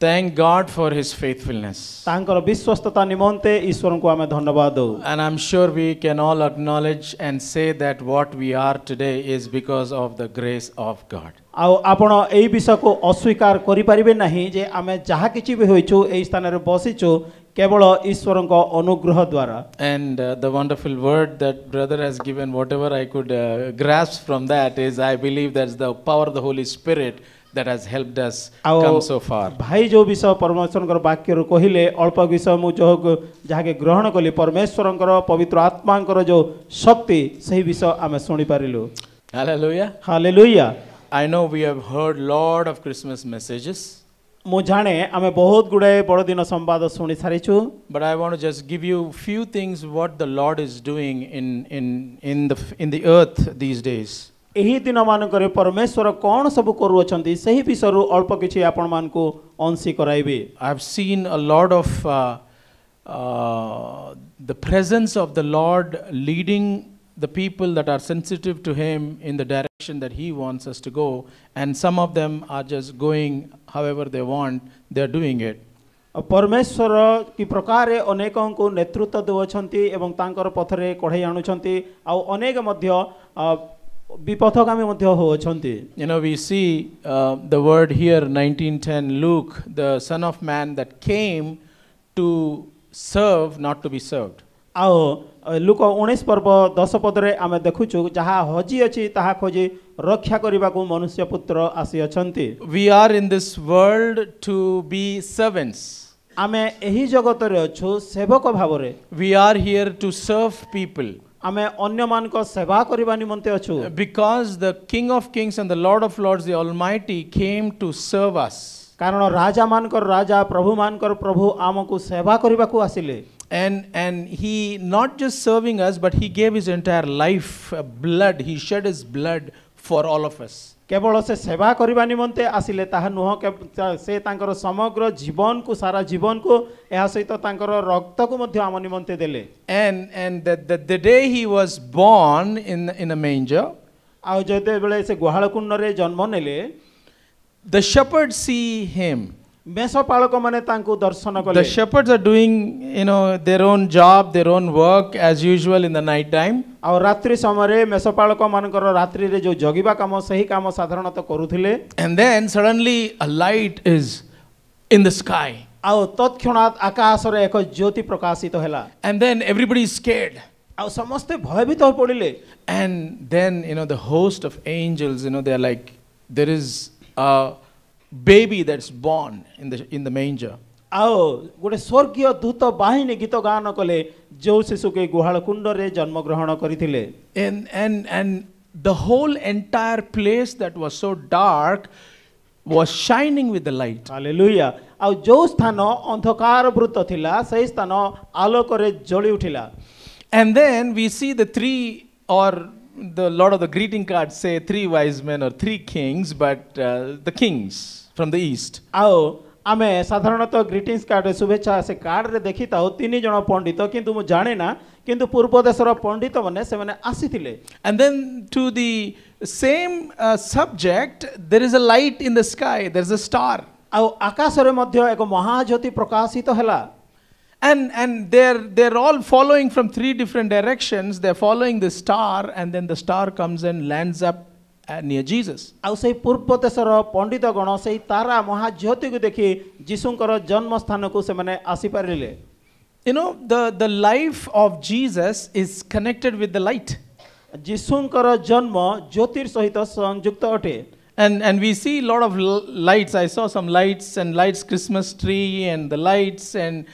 Thank God for His faithfulness. तांकर विश्वस्तता निमंते ईश्वर को आमे धन्यवाद दो. And I'm sure we can all acknowledge and say that what we are today is because of the grace of God. आउ आपण एई विषय को अस्वीकार करि परिबे नाही जे आमे जहा किछि भी होइछु एई स्थान रे बसिछु केवल ईश्वर को अनुग्रह द्वारा. And the wonderful word that brother has given, whatever I could grasp from that is, I believe that's the power of the Holy Spirit that has helped us come so far. भाई जो विषय परमेश्वर कर वाक्य रो कहिले अल्प विषय मु जो जहा के ग्रहण कली परमेश्वर कर पवित्र आत्मा कर जो शक्ति सही विषय आमे सुनि पारिलु. Hallelujah. Hallelujah. I know we have heard lot of Christmas messages, मु जाने आमे बहुत गुडे बड़ दिन संवाद सुनि सारिछु. but I want to just give you few things what the Lord is doing in the earth these days. एही दिन मानकरे परमेश्वर कोन सब करू अछंती सही विषय रो अल्प किछि आपण मान को अंशी कराइबे. I have seen a lot of the presence of the Lord leading the people that are sensitive to Him in the direction that He wants us to go, and some of them are just going however they want, they are doing it. परमेश्वर की प्रकार अनेकों को नेतृत्व देउछंती एवं तांकर पथरे कढै आनुछंती आ अनेक मध्य विपथगामी मध्य होछंती. You know, we see the word here 19:10, Luke, the Son of Man that came to serve, not to be served. आओ लुक 19 पर्व 10 पदरे आमे देखुछु जहा हजी अछि ताहा खोजी रक्षा करिबा को मनुष्य पुत्र आसी अछंती. We are in this world to be servants. आमे एही जगत रे अछु सेवक Bhavre. We are here to serve people. आमे अन्य मान को सेवा करिबा निमंते अछु. Because the King of Kings and the Lord of Lords, the Almighty, came to serve us. कारण राजा मान कर राजा प्रभु मान कर प्रभु आमको सेवा करिबा को आसिले. And He not just serving us, but He gave His entire life, blood. He shed His blood for all of us. केवल से सेवा करिबा निमंते आसिले ताहा नुह के से तांकर समग्र जीवन को सारा जीवन को एहा सहित तांकर रक्त को मध्य आम निमंते देले. And the day He was born in a manger, आ जते बेले से गुहाल कुंड रे जन्म नेले, the shepherds see Him. मेषपालक माने तांको दर्शन कले. The shepherds are doing, you know, their own job, their own work as usual in the night time. आ रात्रि समय रे मेषपालक मानकर रात्रि रे जो जगिबा काम सही काम साधारणतः करूथिले. And then suddenly a light is in the sky. आ तत्क्षणात आकाश रे एक ज्योति प्रकाशित होला. And then everybody is scared. आ समस्त भयभीत हो पड़िले. And then, you know, the host of angels, you know, they are like, there is a baby that's born in the manger. आओ गोटे स्वर्गीय दूत बाहिनी गीत गान कले जो शिशु के गुहाल कुंड रे जन्म ग्रहण करिथिले. And the whole entire place that was so dark was shining with the light. Hallelujah. आ जो स्थान अंधकार वृत्त थिला सही स्थान आलोक रे जळी उठिला. And then we see the three, or the Lord of the greeting cards say 3 wise men or 3 kings, but the kings from the east. आओ आमे साधारणतः ग्रीटिंग्स कार्ड रे शुभेच्छा से कार्ड रे देखिताओ 3 जण पंडित किंतु मु जाने ना किंतु पूर्व देशर पंडित माने से माने आसीथिले. And then to the same subject, there is a light in the sky, there is a star. आओ आकाश रे मध्य एक महाज्योति प्रकाशित होला. And they're all following from 3 different directions. They're following the star, and then the star comes and lands up near Jesus. आउ से पूर्व देशर पंडित गण से तारा महाज्योति को देखि जीसुंकर जन्म स्थान को से माने आसी पारिले. You know, the life of Jesus is connected with the light. जीसुंकर जन्म ज्योतिर सहित संयुक्त अटे. And we see a lot of lights. I saw some lights, Christmas tree, and the lights, and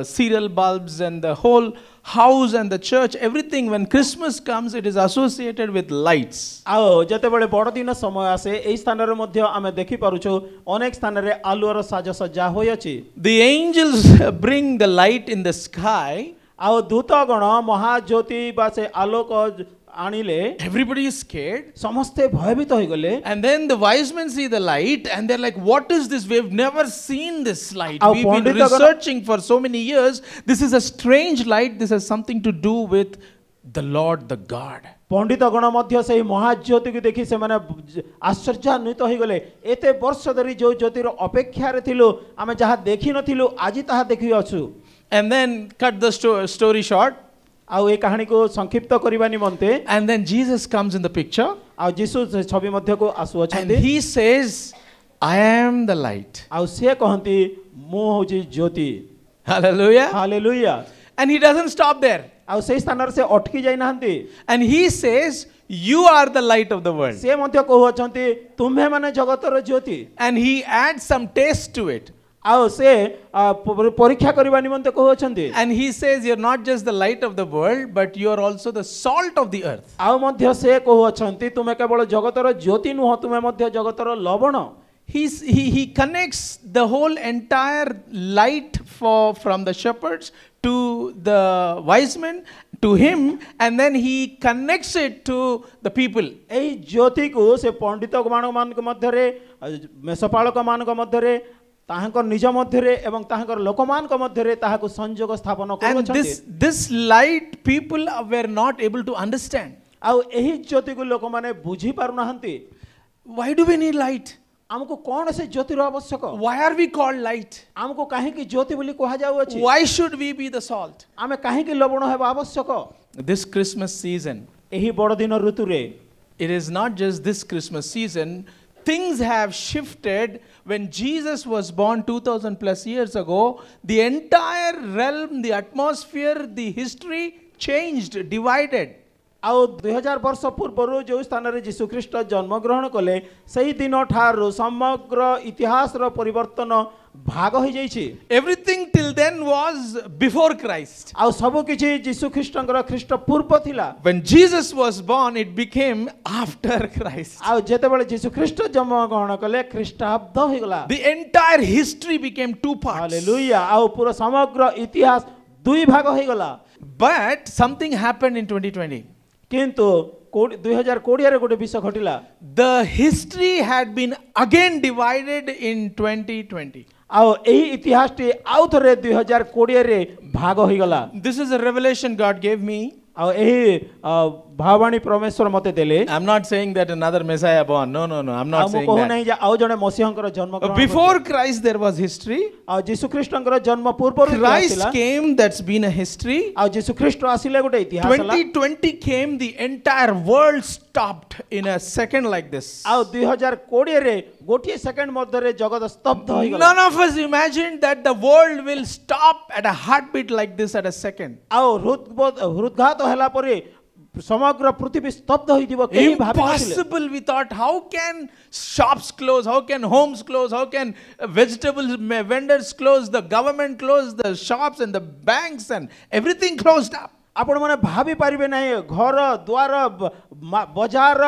cereal bulbs, and the whole house and the church. Everything, when Christmas comes, it is associated with lights. आओ जते बड़े बड़ दिन समय आसे एई स्थान रे मध्य आमे देखि पारुछु अनेक स्थान रे आलोर साजसज्जा होय अछि. The angels bring the light in the sky. आओ दूतगण महाज्योति बा से आलोक आनिले. Everybody is scared. समस्ते भयभीत होई गले. And then the wise men see the light and they're like, what is this? We've never seen this light. Our We've been Pandita researching for so many years. This is a strange light. This has something to do with the Lord, the God. पंडित गण मध्य से महाज्योति को देखि से माने आश्चर्यान्वित हो गले एते वर्ष धरी जो ज्योतिर अपेक्षा रे थिलु आमे जहा देखि नथिलु आजि ताहा देखि अछु. And then cut the story short. आउ ए कहानी को संक्षिप्त करबा निमंते And then Jesus comes in the picture. आउ यीशु छवि मध्य को आसु And अछंती. he says, I am the light. आउ से कहंती मु होची ज्योति. Hallelujah. Hallelujah. And he doesn't stop there. आउ से स्थान रे से अटकी जाई नाहंती. And he says, you are the light of the world. से मध्य कहू अछंती तुम्हे माने जगतर ज्योति. And he adds some taste to it. आउ से परीक्षा करबा निमंते कहू अछंती. And he says, you're not just the light of the world, but you are also the salt of the earth. आउ मध्य से कहू अछंती तुमे केवल जगतर ज्योति नुह तुमे मध्य जगतर लवण. He connects the whole entire light from the shepherds to the wise men, to him, and then he connects it to the people. एई ज्योति को से पंडित मान के मध्य रे मेषपालक मान के मध्य रे ताहांकर निज मध्य रे एवं ताहांकर लोकमान के मध्य रे ताहाको संयोग स्थापन And करछथि. this light people were not able to understand. आउ एही ज्योति को लोक माने बुझी पारु नाहंती. Why do we need light? हमको कौन से ज्योति रो आवश्यक? Why are we called light? हमको काहे की ज्योति बोली कहा जाउ अछि? Why should we be the salt? आमे काहे की लवण हेबा आवश्यक? This Christmas season, एही बड़ दिन ऋतु रे it is not just this Christmas season. Things have shifted. When Jesus was born 2000 plus years ago, the entire realm, the atmosphere, the history changed, divided. आउ 2000 वर्ष पूर्व जो स्थान रे यीशु ख्रीष्ट जन्म ग्रहण कले सही दिन ठार समग्र इतिहास रो परिवर्तन भाग हो जाइछि. Everything till then was before Christ. आउ सब किछि यीशु ख्रीष्टंकर ख्रीष्ट पूर्व थिला. When Jesus was born, it became after Christ. आउ जेतेबेले यीशु ख्रीष्ट जन्म ग्रहण कले ख्रीष्टाब्द हो गला. The entire history became two parts. Hallelujah. आउ पूरा समग्र इतिहास दुई भाग हो गला. But something happened in 2020. किंतु 2020 रे गोटे विषय घटिला. The history had been again divided in 2020. आउ एही इतिहास टी आउ थरे 2020 रे भाग हो गला. This is a revelation God gave me. आउ एही भावाणी परमेश्वर मते देले. I'm not saying that another Messiah born. No. I'm not saying कहू that. नहीं जे आउ जने मसीहंकर जन्म ग्रहण. Before Christ there was history. आउ यीशु ख्रीष्टंकर जन्म पूर्व रे Christ came, that's been a history. आउ यीशु ख्रीष्ट आसिले गोटे इतिहास हला. 2020 came, the entire world stopped in a second like this. आउ 2020 रे गोटे सेकंड मध्य रे जगत स्तब्ध हो गला. None of us imagined that the world will stop at a heartbeat like this at a second. आउ हृदघात होला परे समग्र पृथ्वी स्तब्ध होई दिबो केही भाबि नथिले. Impossible, we thought. How can shops close? How can homes close? How can vegetable vendors close? The government close the shops and the banks and everything closed up. आपण माने भाबी पारिबे नाही घर द्वार बाजार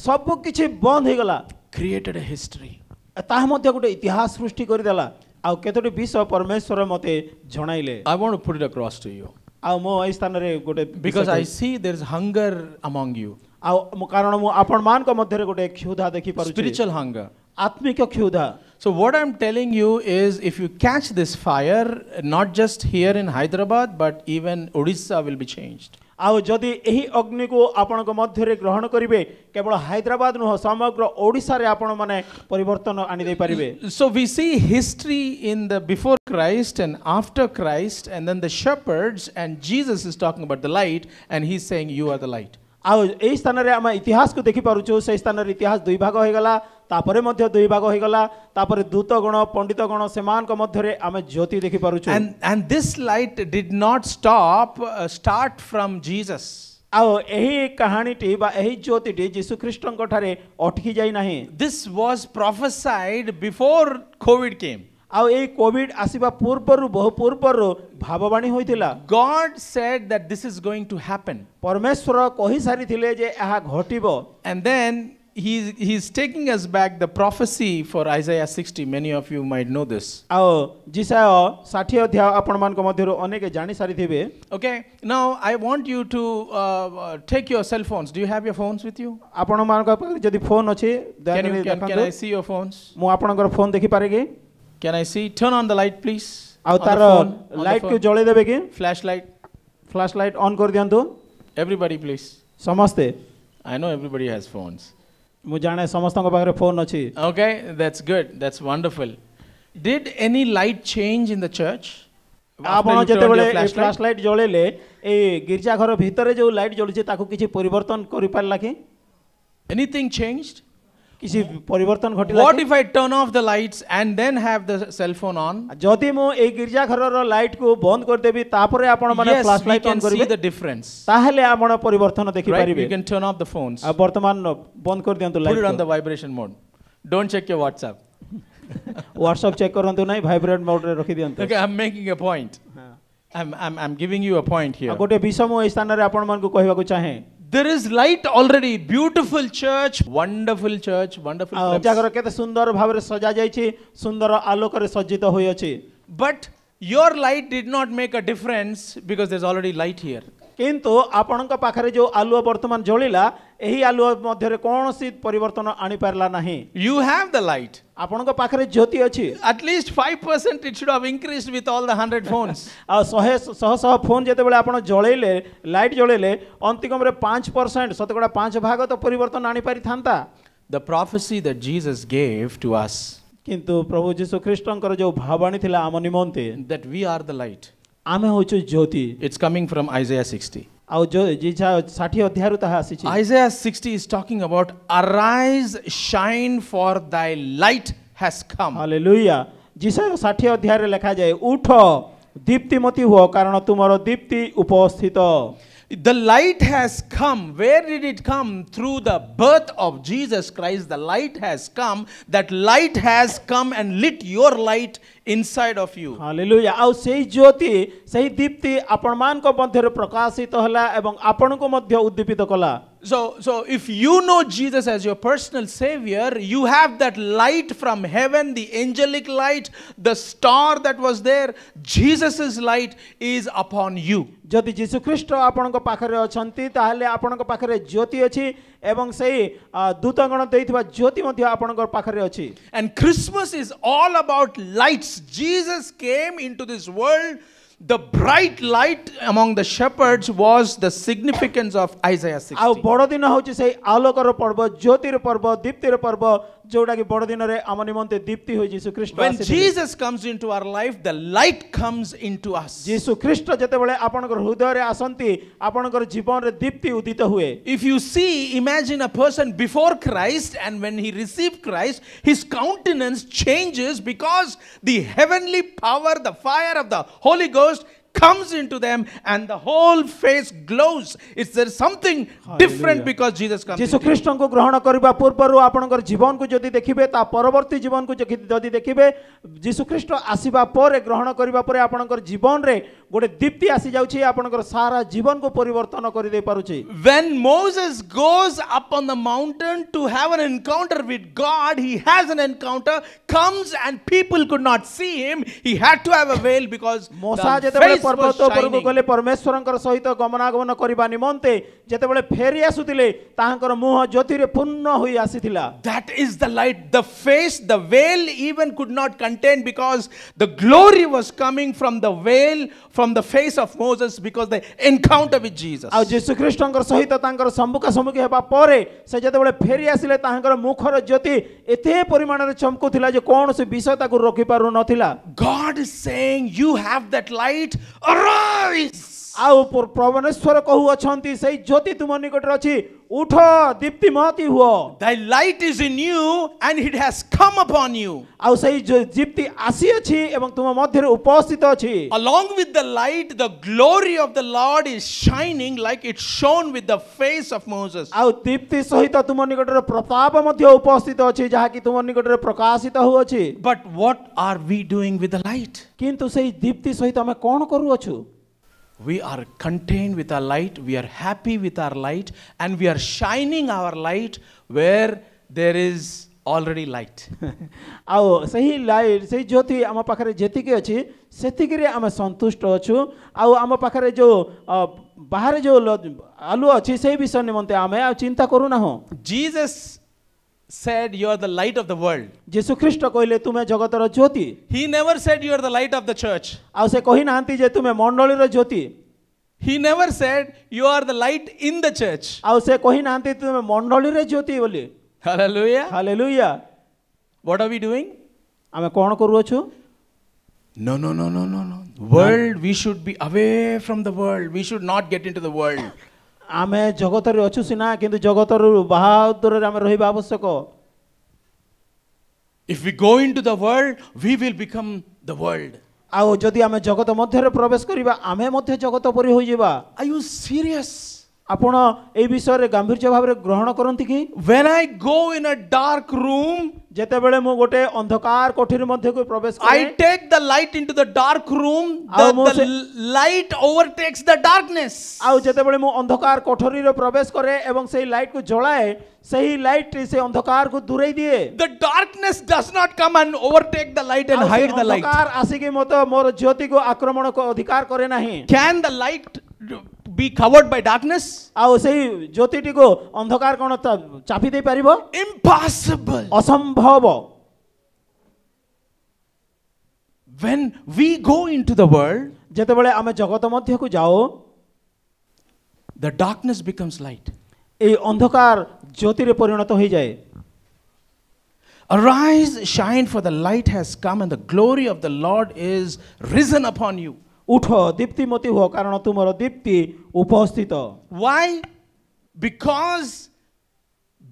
सब किछि बंद हो गला. Created a history. ताहा मध्ये गोटे इतिहास सृष्टि करि देला. आउ केतोटी विषय परमेश्वर मते जणाइले. I want to put it across to you. आउ मो एई स्थान रे गोटे Because I see there is hunger among you. आउ कारण मो आपण मान को मध्ये रे गोटे क्षुधा देखि पारुछि. Spiritual hunger. आत्मिक क्षुधा. So what I'm telling you is, if you catch this fire, not just here in Hyderabad, but even Odisha will be changed. आउ जदि एही अग्नि को आपण को मध्य रे ग्रहण करिवे केवल हैदराबाद नुह समग्र ओडिसा रे आपण माने परिवर्तन आनि दे परिवे. So we see history in the before Christ and after Christ, and then the shepherds, and Jesus is talking about the light, and he's saying you are the light. आउ एही स्थान रे हम इतिहास को देखि पारुछु. से स्थान रे इतिहास दुई भाग हो गला. तापरे मध्य दुई भाग हो गला. तापरे दूत गण पंडित गण सेमान को मध्य रे हम ज्योति देखि पारुछु. And this light did not start from Jesus. आउ एही कहानी टी बा एही ज्योति टी यीशु ख्रीष्टन ठारे अटकी जाई नाही. This was prophesied before COVID came. आउ ए कोविड आसीबा पूर्वरु बहु पूर्वरु भाववाणी होइतिला. God said that this is going to happen. परमेश्वर कहि सारी थिले जे एहा घटिबो. And then he's taking us back the prophecy for Isaiah 60. Many of you might know this. आउ जिसाय 60 अध्याय आपण मान को मध्यरु अनेक जानि सारी थिबे. Okay, now I want you to take your cell phones. Do you have your phones with you? आपण मान को जदि फोन अछि Can I see your phones? मु आपणकर फोन देखि पारे कि? Can I see? Turn on the light, please. आउ On the तार phone, on the light phone. को जळे देबे कि? Flashlight. फ्लैश लाइट ऑन कर दियंतु. Everybody, please. ସମସ୍ତେ I know everybody has phones. ମୁଁ ଜାଣେ ସମସ୍ତଙ୍କ ପାଖରେ ଫୋନ୍ ଅଛି। Okay, that's good. That's wonderful. Did any light change in the church? After ଆପଣ you turned ଯେତେବେଳେ your ଏ flashlight? ଫ୍ଲାସ୍ ଲାଇଟ୍ ଜଳେଇଲେ ଏଇ ଗିର୍ଜା ଘର ଭିତରେ ଯୋଉ ଲାଇଟ୍ ଜଳୁଛି ତାକୁ କିଛି ପରିବର୍ତ୍ତନ କରିପାରିଲା କି Anything changed? କିଛି ପରିବର୍ତ୍ତନ ଘଟିଲା What କି? if I turn off the lights and then have the cell phone on? ଯଦି ମୁଁ ଏଇ ଗିର୍ଜା ଘରର ଲାଇଟ୍ କୁ ବନ୍ଦ କରିଦେବି ତାପରେ ଆପଣ ମାନେ Yes, flash we light can on see କରିବେ the difference. ତାହେଲେ ଆପଣ ପରିବର୍ତ୍ତନ Right? ଦେଖିପାରିବେ। You can turn off the phones. ଆଉ ବର୍ତ୍ତମାନ ବନ୍ଦ କରିଦିଅନ୍ତୁ Put it on light the vibration mode. Don't check your WhatsApp. WhatsApp check କରନ୍ତୁ ନାହିଁ ଭାଇବ୍ରେଟ୍ ମୋଡରେ ରଖି ଦିଅନ୍ତୁ। Okay, I'm making a point. I'm giving you a point here. ଆଉ ଗୋଟେ ବିଷୟ ମୁଁ ଏଇ ସ୍ଥାନରେ ଆପଣମାନଙ୍କୁ କହିବାକୁ ଚାହେଁ। There is light already. Beautiful church, wonderful church, wonderful ଆଉ place. ଜାଗର କେତେ ସୁନ୍ଦର ଭାବରେ ସଜା ଯାଇଛି ସୁନ୍ଦର ଆଲୋକରେ ସଜ୍ଜିତ ହୋଇଅଛି But your light did not make a difference because there's already light here. କିନ୍ତୁ ଆପଣଙ୍କ ପାଖରେ ଯୋଉ ଆଲୁଅ ବର୍ତ୍ତମାନ ଜଳିଲା ଏହି ଆଲୁଅ ମଧ୍ୟରେ କୌଣସି ପରିବର୍ତ୍ତନ ଆଣିପାରିଲା ନାହିଁ। You have the light. ଆପଣଙ୍କ ପାଖରେ ଜ୍ୟୋତି ଅଛି। At least 5% it should have increased with all the 100 phones. ଆଉ ଶହ ଫୋନ୍ ଯେତେବେଳେ ଆପଣ ଜଳେଇଲେ ଲାଇଟ୍ ଜଳେଇଲେ ଅନ୍ତିକମରେ 5% ଶତକଡ଼ା 5 ଭାଗ ତ ପରିବର୍ତ୍ତନ ଆଣିପାରିଥାନ୍ତା। The prophecy that Jesus gave to us କିନ୍ତୁ ପ୍ରଭୁ ଯୀଶୁ ଖ୍ରୀଷ୍ଟଙ୍କର ଯୋଉ ଭାବାଣୀ ଥିଲା ଆମ ନିମନ୍ତେ that we are the light. ଆମେ ହଉଛୁ Jyoti. It's coming from Isaiah 60. ଆଉ ଯୋଉ 60 ଅଧ୍ୟାୟରୁ ତାହା ଆସିଛି। Isaiah 60 is talking about arise, shine, for thy light has come. Hallelujah. ଯିଶା 60 ଅଧ୍ୟାୟରେ ଲେଖାଯାଏ ଉଠ ଦୀପ୍ତିମତୀ ହୁଅ କାରଣ ତୁମର ଦୀପ୍ତି ଉପସ୍ଥିତ। The light has come. Where did it come? Through the birth of Jesus Christ. The light has come. That light has come and lit your light inside of you. Hallelujah. ଆଉ ସେଇ ଜ୍ୟୋତି ସେଇ ଦୀପ୍ତି ଆପଣମାନଙ୍କ ମଧ୍ୟରେ ପ୍ରକାଶିତ ହେଲା ଏବଂ ଆପଣଙ୍କୁ ମଧ୍ୟ ଉଦ୍ଦୀପିତ କଲା। So if you know Jesus as your personal savior, you have that light from heaven, the angelic light, the star that was there. Jesus's light is upon you. ଯଦି ଯୀଶୁ ଖ୍ରୀଷ୍ଟ ଆପଣଙ୍କ ପାଖରେ ଅଛନ୍ତି ତାହେଲେ ଆପଣଙ୍କ ପାଖରେ ଜ୍ୟୋତି ଅଛି ଏବଂ ସେଇ ଦୂତଗଣ ଦେଇଥିବା ଜ୍ୟୋତି ମଧ୍ୟ ଆପଣଙ୍କ ପାଖରେ ଅଛି। And Christmas is all about lights. Jesus came into this world. The bright light among the shepherds was the significance of Isaiah 60. ଆଉ ବଡ଼ ଦିନ ହେଉଛି ସେଇ ଆଲୋକର ପର୍ବ ଜ୍ୟୋତିର ପର୍ବ ଦୀପ୍ତିର ପର୍ବ ଯୋଉଟା କି ବଡ଼ ଦିନରେ ଆମ ନିମନ୍ତେ ଦୀପ୍ତି ହୋଇ ଯୀଶୁ ଖ୍ରୀଷ୍ଟ When ଆସିଥିଲେ। Jesus comes into our life, the light comes into us. ଯୀଶୁ ଖ୍ରୀଷ୍ଟ ଯେତେବେଳେ ଆପଣଙ୍କର ହୃଦୟରେ ଆସନ୍ତି ଆପଣଙ୍କର ଜୀବନରେ ଦୀପ୍ତି ଉଦିତ ହୁଏ। If you see, imagine a person before Christ, and when he received Christ, his countenance changes because the heavenly power, the fire of the Holy Ghost comes into them and the whole face glows. There's something different because Jesus comes ଯୀଶୁ into you. ଖ୍ରୀଷ୍ଟଙ୍କୁ ଗ୍ରହଣ କରିବା ପୂର୍ବରୁ ଆପଣଙ୍କର ଜୀବନକୁ ଯଦି ଦେଖିବେ ତା ପରବର୍ତ୍ତୀ ଜୀବନକୁ ଯଦି ଦେଖିବେ ଯୀଶୁ ଖ୍ରୀଷ୍ଟ ଆସିବା ପରେ ଗ୍ରହଣ କରିବା ପରେ ଆପଣଙ୍କର ଜୀବନରେ ଗୋଟେ ଦୀପ୍ତି ଆସି ଯାଉଛି ଆପଣଙ୍କର ସାରା ଜୀବନକୁ ପରିବର୍ତ୍ତନ କରିଦେଇ ପାରୁଛି। When Moses goes up on the mountain to have an encounter with God, he has an encounter, comes and people could not see him. He had to have a veil because ମୋସା the ଯେତେବେଳେ face was ପର୍ବତ ଉପରକୁ shining. ଗଲେ ପରମେଶ୍ୱରଙ୍କର ସହିତ ଗମନାଗମନ କରିବା ନିମନ୍ତେ ଯେତେବେଳେ ଫେରି ଆସୁଥିଲେ ତାହାଙ୍କର ମୁହଁ ଜ୍ୟୋତିରେ ପୂର୍ଣ୍ଣ ହୋଇ ଆସିଥିଲା। That is the light. The face, the veil even could not contain because the glory was coming from the veil, from the face of Moses because the encounter with Jesus. ଆଉ ଯୀଶୁ ଖ୍ରୀଷ୍ଟଙ୍କର ସହିତ ତାଙ୍କର ସମ୍ମୁଖା ସମ୍ମୁଖୀ ହେବା ପରେ ସେ ଯେତେବେଳେ ଫେରି ଆସିଲେ ତାଙ୍କର ମୁଖର ଜ୍ୟୋତି ଏତେ ପରିମାଣରେ ଚମକୁଥିଲା ଯେ କୌଣସି ବିଷୟ ତାକୁ ରୋକି ପାରୁ ନଥିଲା। God is saying, you have that light, arise. ଆଉ ପରମେଶ୍ୱର କହୁଅଛନ୍ତି ସେଇ ଜ୍ୟୋତି ତୁମ ନିକଟରେ ଅଛି ଉଠ ଦୀପ୍ତିମତୀ ହୁଅ। Thy light is in you and it has come upon you. ଆଉ ସେଇ ଦୀପ୍ତି ଆସିଅଛି ଏବଂ ତୁମ ମଧ୍ୟରେ ଉପସ୍ଥିତ ଅଛି। Along with the light, the glory of the Lord is shining like it shone with the face of Moses. ଆଉ ଦୀପ୍ତି ସହିତ ତୁମ ନିକଟରେ ପ୍ରତାପ ମଧ୍ୟ ଉପସ୍ଥିତ ଅଛି ଯାହାକି ତୁମ ନିକଟରେ ପ୍ରକାଶିତ ହେଉଅଛି। But what are we doing with the light? କିନ୍ତୁ ସେଇ ଦୀପ୍ତି ସହିତ ଆମେ କ'ଣ କରୁଅଛୁ? We are contained with our light, we are happy with our light, and we are shining our light where there is already light. ଆଉ ସେହି light ସେହି ଜ୍ୟୋତି ଆମ ପାଖରେ ଯେତିକି ଅଛି ସେତିକିରେ ଆମେ ସନ୍ତୁଷ୍ଟ ଅଛୁ। ଆଉ ଆମ ପାଖରେ ଯେଉଁ ବାହାରେ ଯେଉଁ ଆଲୁଅ ଅଛି ସେହି ବିଷୟ ନିମନ୍ତେ ଆମେ ଆଉ ଚିନ୍ତା କରୁନାହୁଁ। Jesus said, you are the light of the world. ଯୀଶୁ ଖ୍ରୀଷ୍ଟ କହିଲେ ତୁମେ ଜଗତର Jyoti. He never said you are the light of the church. ଆଉ ସେ କହିନାହାନ୍ତି ଯେ ତୁମେ ମଣ୍ଡଳୀର Jyoti. He never said, you are the light in the church. ଆଉ ସେ କହି ନାହାନ୍ତି ତୁମେ ମଣ୍ଡଳୀରେ ଜ୍ୟୋତି ବୋଲି। Hallelujah. Hallelujah. What are we doing? ଆମେ କ'ଣ କରୁଅଛୁ? No, no, no, no, no, no. World, we should be away from the world. We should not get into the world. ଆମେ ଜଗତରେ ଅଛୁ ସିନା କିନ୍ତୁ ଜଗତରୁ ବାହାଦୁରରେ ଆମେ ରହିବା ଆବଶ୍ୟକ। If we go into the world, we will become the world. ଆଉ ଯଦି ଆମେ ଜଗତ ମଧ୍ୟରେ ପ୍ରବେଶ କରିବା ଆମେ ମଧ୍ୟ ଜଗତ ପରି ହୋଇଯିବା। Are you serious? ଆପଣ এই ବିଷୟରେ ଗାମ୍ଭୀର୍ଯ୍ୟ ଭାବରେ ଗ୍ରହଣ କରନ୍ତି କି? When I go in a dark room, ଯେତେବେଳେ ମୁଁ ଗୋଟେ ଅନ୍ଧକାର କୋଠରୀ ମଧ୍ୟକୁ ପ୍ରବେଶ କରେ, I take the light into the dark room, the light overtakes the darkness. ଆଉ ଯେତେବେଳେ ମୁଁ ଅନ୍ଧକାର କୋଠରୀରେ ପ୍ରବେଶ କରେ ଏବଂ ସେହି ଲାଇଟ୍ କୁ ଜଳାଏ, ସେହି ଲାଇଟ୍ ସେ ଅନ୍ଧକାରକୁ ଦୂରେଇ ଦିଏ। The darkness does not come and overtake the light and hide the light. ଅନ୍ଧକାର ଆସିକି ମୋର ଜ୍ୟୋତିକୁ ଆକ୍ରମଣ ଅଧିକାର କରେ ନାହିଁ। Can the light be covered by darkness? ଆଉ ସେହି ଜ୍ୟୋତିଟିକୁ ଅନ୍ଧକାର କ'ଣ ଚାପି ଦେଇ ପାରିବ? Impossible. ଅସମ୍ଭବ। When we go into the world, ଯେତେବେଳେ ଆମେ ଜଗତ ମଧ୍ୟକୁ ଯାଉ, the darkness becomes light. এই ଅନ୍ଧକାର ଜ୍ୟୋତିରେ ପରିଣତ ହୋଇଯାଏ। Arise, shine, for the light has come, and the glory of the Lord is risen upon you. ଉଠ ଦୀପ୍ତିମତୀ ହୁଅ କାରଣ ତୁମର ଦୀପ୍ତି ଉପସ୍ଥିତ। Why? Because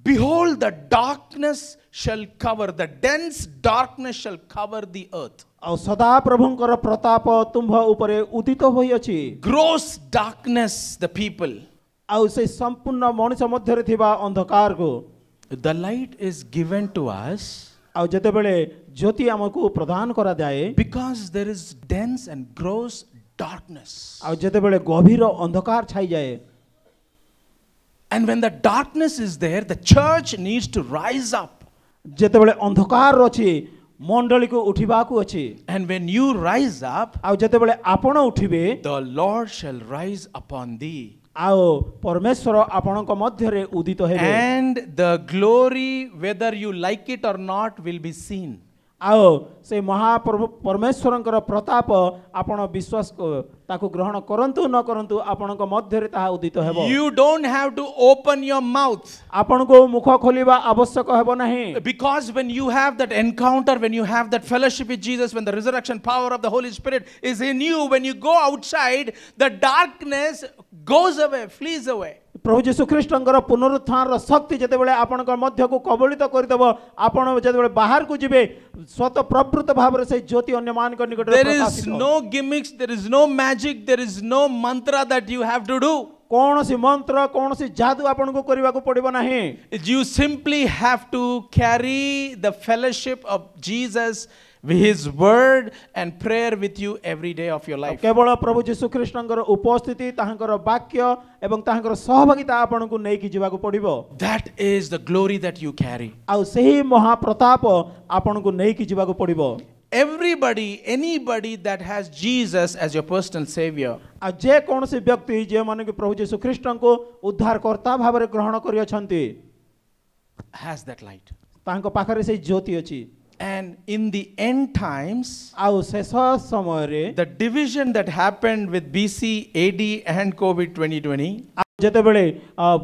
behold, the darkness shall cover, the dense darkness shall cover the earth. ଆଉ ସଦା ପ୍ରଭୁଙ୍କର ପ୍ରତାପ ତୁମ୍ଭ ଉପରେ ଉଦିତ ହୋଇଅଛି। Gross darkness, the people. ଆଉ ସେଇ ସମ୍ପୂର୍ଣ୍ଣ ମଣିଷ ମଧ୍ୟରେ ଥିବା ଅନ୍ଧକାରକୁ The light is given to us ଆଉ ଯେତେବେଳେ ଜ୍ୟୋତି ଆମକୁ ପ୍ରଦାନ କରାଯାଏ, because there is dense and gross darkness. ଆଉ ଯେତେବେଳେ ଗଭୀର ଅନ୍ଧକାର ଛାଇଯାଏ, And when the darkness is there, the church needs to rise up. ଯେତେବେଳେ ଅନ୍ଧକାର ଅଛି ମଣ୍ଡଳୀକୁ ଉଠିବାକୁ ଅଛି। And when you rise up, ଆଉ ଯେତେବେଳେ ଆପଣ ଉଠିବେ, the Lord shall rise upon thee. ଆଉ ପରମେଶ୍ୱର ଆପଣଙ୍କ ମଧ୍ୟରେ ଉଦିତ ହେବେ। And the glory, whether you like it or not, will be seen. ଆଉ ସେ ମହାପ୍ରଭୁ ପରମେଶ୍ୱରଙ୍କର ପ୍ରତାପ ଆପଣ ବିଶ୍ୱାସ ତାକୁ ଗ୍ରହଣ କରନ୍ତୁ ନ କରନ୍ତୁ ଆପଣଙ୍କ ମଧ୍ୟରେ ତାହା ଉଦିତ ହେବ। You don't have to open your mouth. ଆପଣଙ୍କୁ ମୁଖ ଖୋଲିବା ଆବଶ୍ୟକ ହେବ ନାହିଁ। Because when you have that encounter, when you have that fellowship with Jesus, when the resurrection power of the Holy Spirit is in you, when you go outside, the darkness goes away, flees away. ପ୍ରଭୁ ଯୀଶୁ ଖ୍ରୀଷ୍ଟଙ୍କର ପୁନରୁତ୍ଥାନର ଶକ୍ତି ଯେତେବେଳେ ଆପଣଙ୍କ ମଧ୍ୟକୁ କବଳିତ କରିଦେବ, ଆପଣ ଯେତେବେଳେ ବାହାରକୁ ଯିବେ ସ୍ୱତଃ ପ୍ରବୃତ୍ତ ଭାବରେ ସେହି ଜ୍ୟୋତି ଅନ୍ୟମାନଙ୍କ ନିକଟରେ There is ପ୍ରକାଶିତ। no gimmicks, there is no magic, there is no mantra that you have to do. କୌଣସି ମନ୍ତ୍ର କୌଣସି ଯାଦୁ ଆପଣଙ୍କୁ କରିବାକୁ ପଡ଼ିବ ନାହିଁ। You simply have to carry the fellowship of Jesus, His word and prayer with you every day of your life. କେବଳ ପ୍ରଭୁ ଯୀଶୁ ଖ୍ରୀଷ୍ଟଙ୍କର ଉପସ୍ଥିତି, ତାହାଙ୍କର ବାକ୍ୟ ଏବଂ ତାହାଙ୍କର ସହଭାଗିତା ଆପଣଙ୍କୁ ନେଇକି ଯିବାକୁ ପଡ଼ିବ। That is the glory that you carry. ଆଉ ସେହି ମହାପ୍ରତାପ ଆପଣଙ୍କୁ ନେଇକି ଯିବାକୁ ପଡ଼ିବ। Everybody, anybody that has Jesus as your personal savior, ଆଉ ଯେ କୌଣସି ବ୍ୟକ୍ତି ଯେଉଁମାନେ କି ପ୍ରଭୁ ଯୀଶୁ ଖ୍ରୀଷ୍ଟଙ୍କୁ ଉଦ୍ଧାରକର୍ତ୍ତା ଭାବରେ ଗ୍ରହଣ କରିଅଛନ୍ତି, has that light. ତାଙ୍କ ପାଖରେ ସେହି ଜ୍ୟୋତି ଅଛି। And in the end times, ଆଉ ଶେଷ ସମୟରେ the division that happened with BC, AD and COVID 2020, ଯେତେବେଳେ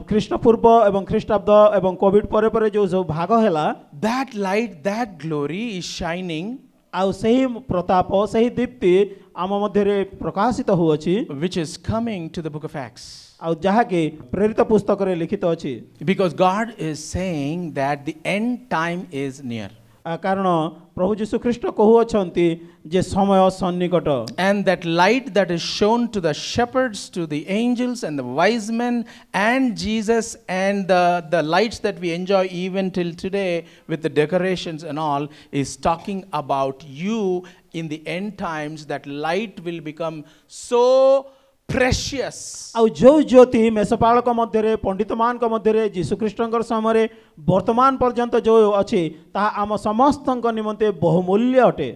ଖ୍ରୀଷ୍ଟ ପୂର୍ବ ଏବଂ ଖ୍ରୀଷ୍ଟାବ୍ଦ ଏବଂ କୋଭିଡ ପରେ ପରେ ଯେଉଁ ସବୁ ଭାଗ ହେଲା, that light, that glory is shining, ଆଉ ସେହି ପ୍ରତାପ ସେହି ଦୀପ୍ତି ଆମ ମଧ୍ୟରେ ପ୍ରକାଶିତ ହେଉଅଛି, which is coming to the book of Acts. ଆଉ ଯାହାକି ପ୍ରେରିତ ପୁସ୍ତକରେ ଲିଖିତ ଅଛି। Because God is saying that the end time is near. କାରଣ ପ୍ରଭୁ ଯୀଶୁ ଖ୍ରୀଷ୍ଟ କହୁଅଛନ୍ତି ଯେ ସମୟ ସନ୍ନିକଟ। And that light that is shown to the shepherds, to the angels and the wise men and Jesus, and the lights that we enjoy even till today with the decorations and all, is talking about you in the end times. That light will become so precious. ଆଉ ଯେଉଁ ଜ୍ୟୋତି ମେଷପାଳକ ମଧ୍ୟରେ ପଣ୍ଡିତମାନଙ୍କ ମଧ୍ୟରେ ଯୀଶୁଖ୍ରୀଷ୍ଟଙ୍କର ସମୟରେ ବର୍ତ୍ତମାନ ପର୍ଯ୍ୟନ୍ତ ଯେଉଁ ଅଛି ତାହା ଆମ ସମସ୍ତଙ୍କ ନିମନ୍ତେ ବହୁମୂଲ୍ୟ ଅଟେ।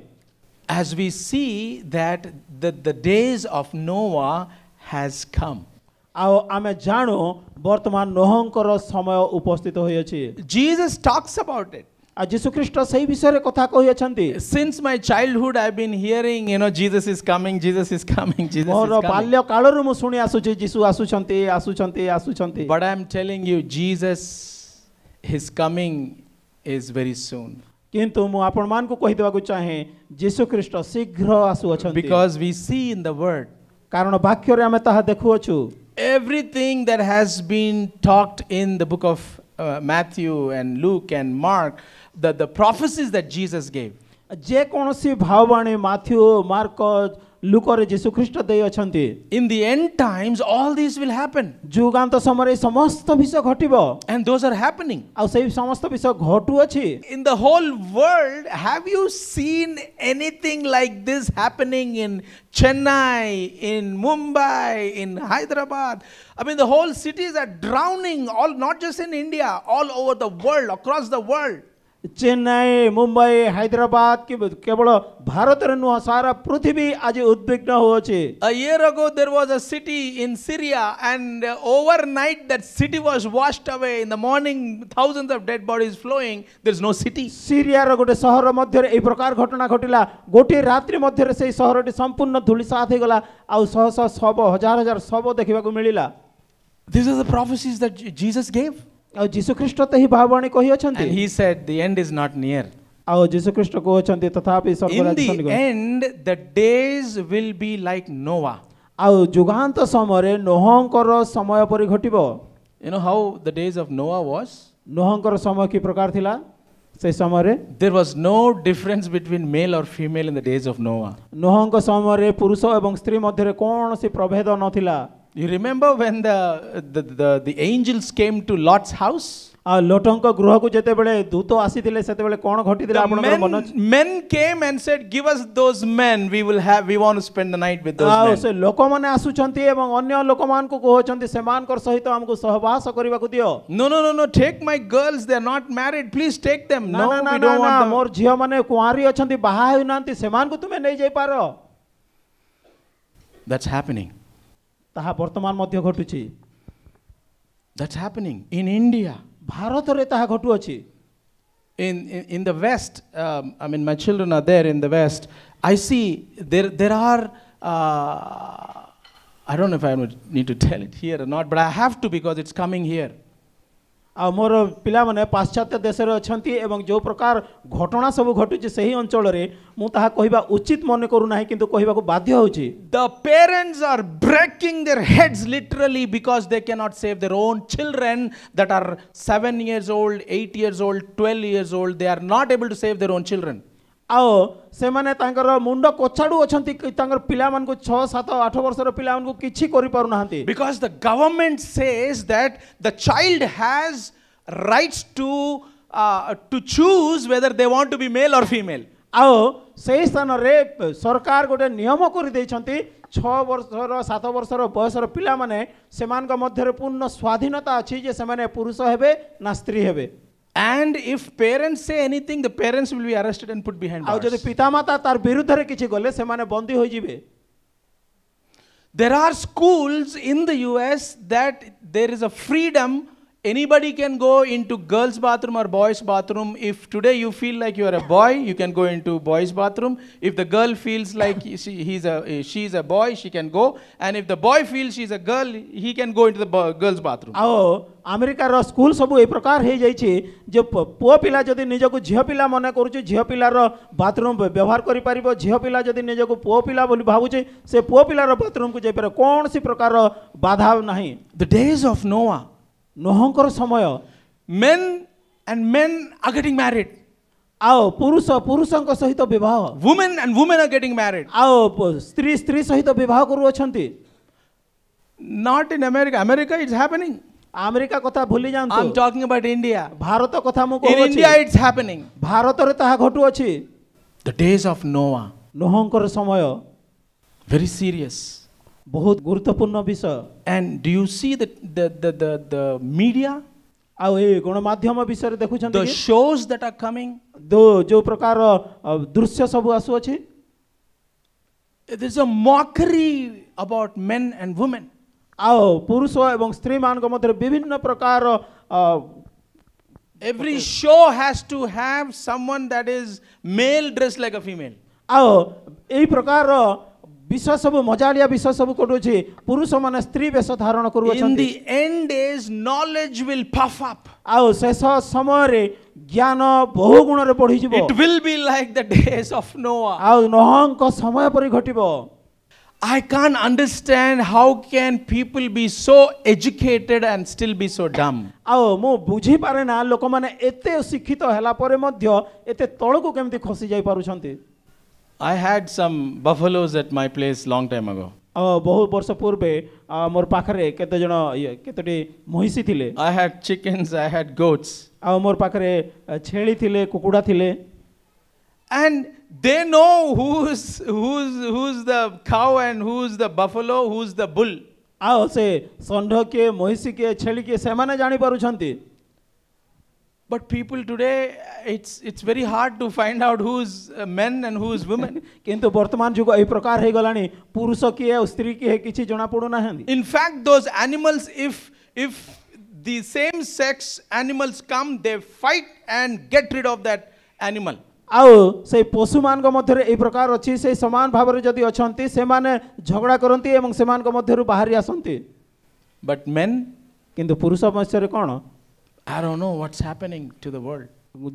As we see that the days of Noah has come. ଆଉ ଆମେ ଜାଣୁ ବର୍ତ୍ତମାନ ନୋହଙ୍କର ସମୟ ଉପସ୍ଥିତ ହୋଇଅଛି। Jesus talks about it. आ जीशु ख्रीष्ट सही विषय रे कथा कहि अछंती Since my childhood, I've been hearing, Jesus is coming, Jesus is coming, Jesus is more coming. बाल्य कालरु मु सुनि आसुची जीशु आसुछंती आसुछंती आसुछंती But I'm telling you, Jesus, his coming is very soon. किंतु मु आपण मान को कहि देबा को चाहे जीशु ख्रीष्ट शीघ्र आसु अछंती Because we see in the word, कारण वाक्य रे हमें ताहा देखु अछु everything that has been talked in the book of Matthew and Luke and Mark, the prophecies that Jesus gave. जे कोनसी भाववाणी माथ्यू मार्क लूक रे जीशु ख्रीष्ट देय अछंती In the end times, all these will happen. जुगांत समय समस्त विषय घटिबो And those are happening. आ सेही समस्त विषय घटु अछि In the whole world, have you seen anything like this happening in Chennai, in Mumbai, in Hyderabad? I mean, the whole cities are drowning, all not just in India, all over the world, across the world. Chennai Mumbai Hyderabad के केवल भारत रे नुह सारा पृथ्वी आज उद्विग्न हो अछि A year ago, there was a city in Syria, and overnight that city was washed away. In the morning, thousands of dead bodies flowing. There's no city. Syria रो गोटे शहर मध्य रे ए प्रकार घटना घटिला गोटे रात्रि मध्य रे सेही शहरटी संपूर्ण धूलिसात हे गला आ शह शह शव हजार हजार शव देखिबा को मिलिला These are the prophecies that Jesus gave. आ जीशु ख्रीष्ट तही भाववाणी कहि And अछंती he said, the end is not near. आ जीशु ख्रीष्ट को अछंती तथापि In स्वर्गराज्य the सन्निगत end, the days will be like Noah. आ जुगांत समय रे नोहंकर समय परि घटिबो You know how the days of Noah was? नोहंकर समय की प्रकार थिला से समय रे There was no difference between male or female in the days of Noah. नोहंक समय रे पुरुष एवं स्त्री मध्य रे कोनसी प्रभेद नथिला You remember when the angels came to Lot's house? आ लोटंक गृह को जेते बेले दूत आसीथिले सेते बेले कोन घटिदिला आपनकर मन The men came and said, give us those men, we want to spend the night with those uh men. से लोक माने आसुचंती एवं अन्य लोक मान को कहउचंती सेमानकर सहित हमको सहवास करबा को दियो No, take my girls, they are not married, please take them. ना No, ना we ना don't ना want them. मोर झियो माने कुंवारी अछंती बाहा होई नांती सेमान को तुमे नै जाई पारो That's happening. ताहा वर्तमान मध्य घटुची That's happening in India. Bharat रे ताहा घटु अछि In the West, I mean, my children are there in the West. I see there are, I don't know if I need to tell it here or not, but I have to because it's coming here. आ मोर पिला माने पाश्चात्य देश रे अछंती एवं जो प्रकार घटना सब घटुची सही अंचल रे मु ताहा कहिबा उचित मने करू नाही किंतु कहिबा को बाध्य होची The parents are breaking their heads literally because they cannot save their own children that are 7 years old, 8 years old, 12 years old. They are not able to save their own children. आओ से माने तांकर मुंड कोछाडू अछंती तांकर पिला मान को 6 7 8 वर्ष रो पिला मान को किछि करि पारु नाहंती Because the government says that the child has rights to choose whether they want to be male or female. आओ सेही स्थान रे सरकार गोटे नियम करि दैछंती 6 वर्ष रो 7 वर्ष रो बयस रो पिला माने सेमान का मध्य रे पूर्ण स्वाधीनता अछि जे से माने पुरुष हेबे ना स्त्री हेबे And if parents say anything, the parents will be arrested and put behind uh bars. जदि पितामाता तार विरुद्ध रे किछि गले से माने बंदी होई जिवे There are schools in the US that there is a freedom. Anybody can go into girls' bathroom or boys' bathroom. If today you feel like you are a boy, you can go into boys' bathroom. If the girl feels like she's a boy, she can go. And if the boy feels she's a girl, he can go into the girls' bathroom. आओ America रो school सब ए प्रकार हे जाई छी जे पुओ पिला जदि निजको झियो पिला मने करूची झियो पिला रो बाथरूम व्यवहार करि परिबो झियो पिला जदि निजको पुओ पिला बोली भाबुची से पुओ पिला रो बाथरूम को जे पर कोन सी प्रकार रो बाधा नाही The days of Noah, नोहंकर समय men are getting married. आओ पुरुषଙ୍କ सहित विवाह Women and women are getting married. आओ स्त्री सहित विवाह करू अछंती Not in America. America, it's happening. America कथा भूली I'm जानतो talking about India. Bharat कथा मु In कहू India, अछि it's happening. भारत रे ताहा घटू अछि The days of Noah, नोहंकर समय very serious. बहुत गुरुत्वपूर्ण विषय And do you see the media, आ ए गणमाध्यम विषय रे देखुछन the shows that are coming? दो जो प्रकार दृश्य सब आसु अछि There's a mockery about men and women. आओ पुरुष एवं स्त्री मान मध्य विभिन्न प्रकार Every show has to have someone that is male dressed like a female. आओ एई प्रकार विषय सब मजालिया विषय सब कोडुछि पुरुष माने स्त्री वेश धारण In करूछन्ति the end days, knowledge will puff up. आओ शेष समय रे ज्ञान बहु गुण रे बढ़ी जिवो It will be like the days of Noah. आओ नोहंक समय परि घटिबो I can't understand how can people be so educated and still be so dumb. आओ मु बुझी पारे ना लोक माने एते शिक्षित हला परे मध्य एते तळकु केमति खसी जाई पारुछन्ति I had some buffaloes at my place long time ago. बहु वर्ष पूर्वे मोर पाखरे केते जण केतोटी महिषी थिले I had chickens, I had goats. आ मोर पाखरे छेली थिले कुकुडा थिले And they know who's the cow and who's the buffalo, who's the bull. आओ से षंढ के महिषी के छेली के से माने जानि पारुछन्ति But people today, it's very hard to find out who's men and who's women. किंतु वर्तमान जुग एई प्रकार हे गलानी पुरुष की है स्त्री की है किछि जणा पडो नाहंदी In fact, those animals, if the same sex animals come, they fight and get rid of that animal. आओ से पशु मान को मध्य एई प्रकार अछि से समान भाव रे जदि अछंती से माने झगड़ा करंती एवं से मान को मध्यरु बाहरी आसंती But men, किंतु पुरुष मत्स्य रे कोन I don't know what's happening to the world.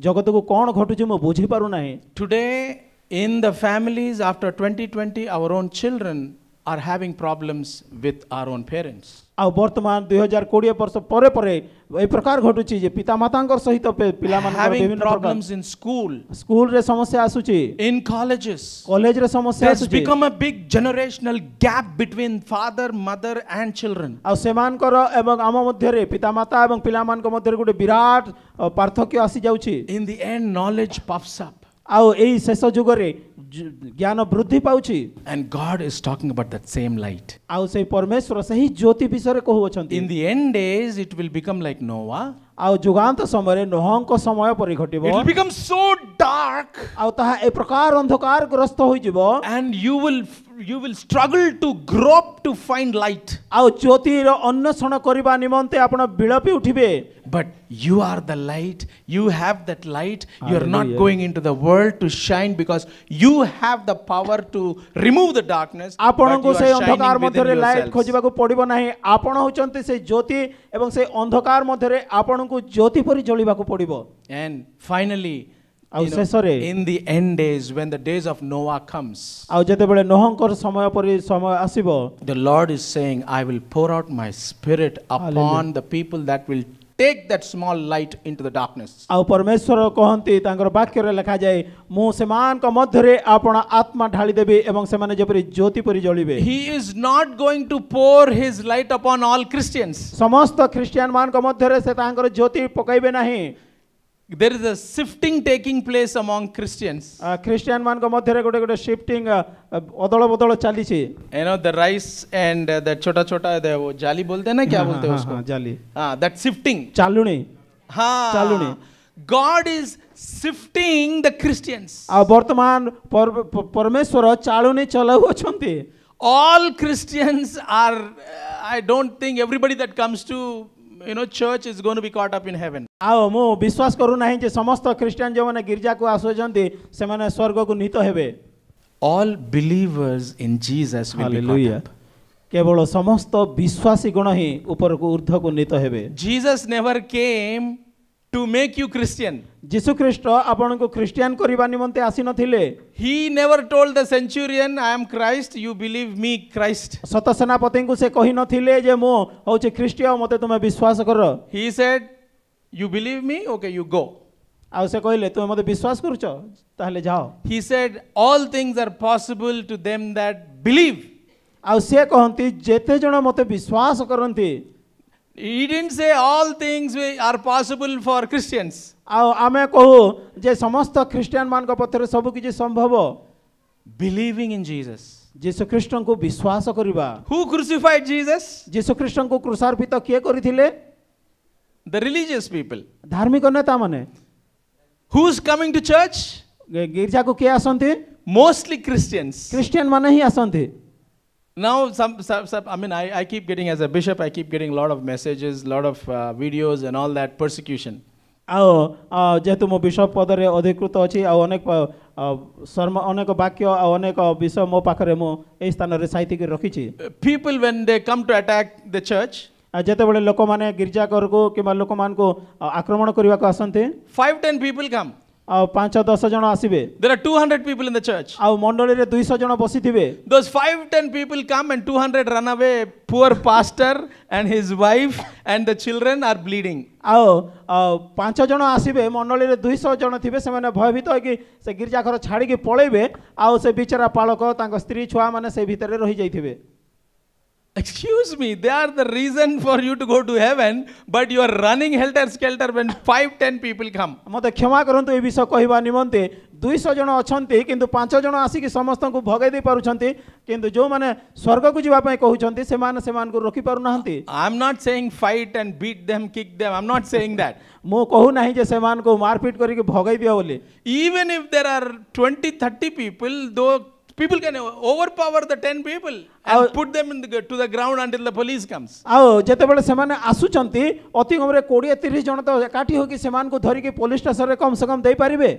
जगत को कोन घटुछि म बुझी पारु नाही Today, in the families after 2020, our own children are having problems with our own parents. आ वर्तमान 2020 वर्ष परे परे ए प्रकार घटुछि जे पिता मातांकर सहित पिला मान Having विभिन्न प्रकार problems in school, स्कूल रे समस्या आसुछि in colleges. कॉलेज रे समस्या There's आसुछि become a big generational gap between father, mother and children. आ सेमानकर एवं आम मध्य रे पिता माता एवं पिला मान को मध्य रे गुटे विराट पार्थक्य आसी जाउछि In the end, knowledge puffs up. आउ एई शेष जुग रे ज्ञान वृद्धि पाउछि And God is talking about that same light. आउ से परमेश्वर सही ज्योति विषय रे कहउछन्ति In the end days, it will become like Noah. आउ जुगांत समय रे नोहंक समय परि It will घटिबो become so dark, आउ ताहा ए प्रकार अंधकार ग्रस्त होई जिवो and you will struggle to grope to find light. आउ ज्योति रो अन्वेषण करिबा निमंते आपण बिलपि उठिबे But you are the light. You have that light. You are not Hallelujah. going into the world to shine because you have the power to remove the darkness. आपण But को you से are अंधकार shining मध्य within रे light yourselves. खोजिबा को पड़िबो नाही आपण होचंती से ज्योति एवं से अंधकार मध्य रे आपण को ज्योति परि जलिबा को पड़िबो And finally, आउ शेषरे in the end days, when the days of Noah comes, आउ जते बेले नोहंकर समय परि समय आसीबो the Lord is saying, I will pour out my spirit upon Hallelujah. the people that will take that small light into the darkness. आउ परमेश्वर कहंती तांकर वाक्य रे लिखा जाय मु सेमान को मध्य रे आपण आत्मा ढाली देबे एवं से माने जेपरि ज्योति परि जलिबे He is not going to pour his light upon all Christians. समस्त ख्रिस्टियन मान को मध्य रे से तांकर ज्योति पकाइबे नाही There is a sifting taking place among Christians. Christian मान को मध्य रे गोटे गोटे शिफ्टिंग अदल बदल चाली छी You know, the rice and the chota the वो जाली बोलते हैं ना क्या बोलते हैं उसको? जाली That sifting. चालुनी हाँ. चालुनी. God is sifting the Christians. आ वर्तमान परमेश्वर चालुनी चलाउ अछंती All Christians are, I don't think everybody that comes to, church is going to be caught up in heaven. आओ मु विश्वास करू नाही जे समस्त ख्रिस्टियन जो माने गिरजा को आसोजंती से माने स्वर्ग को नीत हेबे All believers in Jesus will be caught hallelujah up. केवल समस्त विश्वासी गण ही ऊपर को ऊर्ध्व को नीत हेबे Jesus never came to make you Christian. यीशु ख्रीष्ट आपण को क्रिश्चियन करिबा निमंते आसी नथिले He never told the centurion, I am Christ, you believe me, Christ. सत सेनापति को से कहि नथिले जे मो होचे ख्रिस्टिय मते तुमे विश्वास कर He said, you believe me? Okay, you go. आ से कहिले तुमे मते विश्वास करूछ ताहले जाओ He said, all things are possible to them that believe. आ से कहंती जेते जण मते विश्वास करंती He didn't say all things are possible for Christians. आ आमे कहू जे समस्त ख्रिस्टियन मान को पथरे सब किछि संभव Believing in Jesus. यीशु ख्रीष्ट को विश्वास करिबा Who crucified Jesus? यीशु ख्रीष्ट को क्रूसार्पित किए करिथिले The religious people. धार्मिक नेता माने Who's coming to church? गिरजा को किए आसंती Mostly Christians. क्रिश्चियन माने ही आसंती Now, I keep getting, as a bishop, I keep getting a lot of messages, a lot of videos and all that persecution. ଆଉ ଯେହେତୁ ମୁଁ bishop ପଦରେ ଅଧିକୃତ ଅଛି ଆଉ ଅନେକ ବାକ୍ୟ ଆଉ ଅନେକ ବିଷୟ ମୋ ପାଖରେ ମୁଁ ଏହି ସ୍ଥାନରେ ସାଇତିକି ରଖିଛି। People, when they come to attack the church, ଯେତେବେଳେ ଲୋକମାନେ ଗିର୍ଜା ଘରକୁ କିମ୍ବା ଲୋକମାନଙ୍କୁ ଆକ୍ରମଣ କରିବାକୁ ଆସନ୍ତି 5-10 people come. ଆଉ 5-10 ଜଣ ଆସିବେ। There are 200 people in the church. ଆଉ ମଣ୍ଡଳୀରେ 200 ଜଣ ବସିଥିବେ। Those 5-10 people come and 200 run away. Poor pastor and his wife and the children are bleeding. ଆଉ 5 ଜଣ ଆସିବେ, ମଣ୍ଡଳୀରେ 200 ଜଣ ଥିବେ, ସେମାନେ ଭୟଭୀତ ହେଇକି ସେ ଗିର୍ଜା ଘର ଛାଡ଼ିକି ପଳେଇବେ ଆଉ ସେ ବିଚାରା ପାଳକ ତାଙ୍କ ସ୍ତ୍ରୀ ଛୁଆମାନେ ସେ ଭିତରେ ରହିଯାଇଥିବେ। Excuse me, they are the reason for you to go to heaven, but you are running helter skelter when 5-10 people come. मते क्षमा करंतु ए विषय कहबा निमंते 200 जण अछंती किंतु 5 जण आसी समस्तଙ୍କୁ भगाई दे पारुछंती किंतु जो माने स्वर्ग को जीवा पय कहउछंती सेमान को रोकी पारु नाहंती। I am not saying fight and beat them, kick them. I am not saying that. मो कहू नाही जे सेमान को मारपीट करी के भगाई दिया बोली। Even if there are 20-30 people, though people can overpower the 10 people and put them to the ground until the police comes. आओ जेतेबेले सेमाने आसुचंती अति कमरे 20-30 जण तो काठी होकी सेमान को धरी के पुलिस स्टेशन रे कम से कम देई परिबे।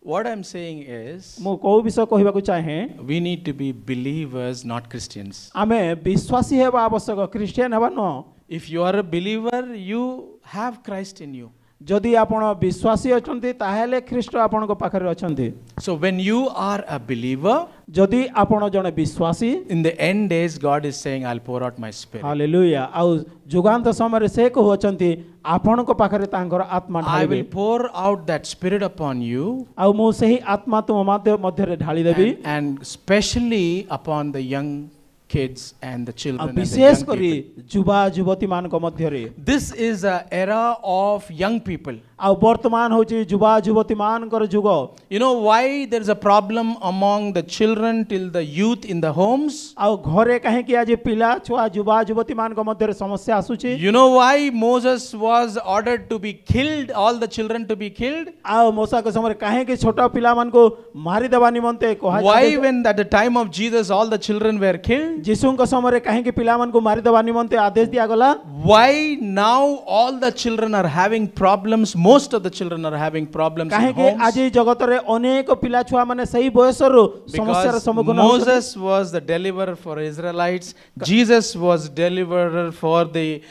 What I am saying is, मो को विषय कहबा को चाहे, we need to be believers, not Christians. आमे विश्वासी हेबा आवश्यक, क्रिश्चियन हेबा न। If you are a believer, you have Christ in you. जदि आपण विश्वासी अछंती ताहेले ख्रीष्ट आपण को पाखरे अछंती। So when you are a believer, जदि आपण जने विश्वासी, in the end days God is saying, I'll pour out my spirit. Hallelujah. आउ जुगांत समय से को अछंती आपण को पाखरे तांकर आत्मा I ढालिबे। will pour out that spirit upon you, आउ मो सही आत्मा तुम मध्य रे ढाली देबी, and especially upon the young kids and the children and the wishes young करी people. युवा युवती मान को मध्य रे। This is an era of young people. आउ वर्तमान होची युवा युवती मान कर जुग। You know why there is a problem among the children till the youth in the homes? आउ घरे काहे कि आज पिला छुआ युवा युवती मान को मध्य रे समस्या आसुची। You know why Moses was ordered to be killed, all the children to be killed? आउ मूसा के समय काहे कि छोटा पिला मान को मारी देबा निमंते कहा Why when at the time of Jesus all the children were killed? जीसु के समय काहे कि पिला मान को मारी देबा निमंते आदेश दिया गला। Why now all the children are having problems? Most of the children are having problems in काहे कि homes. आज जगत रे अनेक पिला छुआ माने सही बयसरु समस्या रे Because सम्मुखीन Moses was the deliverer for Israelites, Jesus was deliverer for the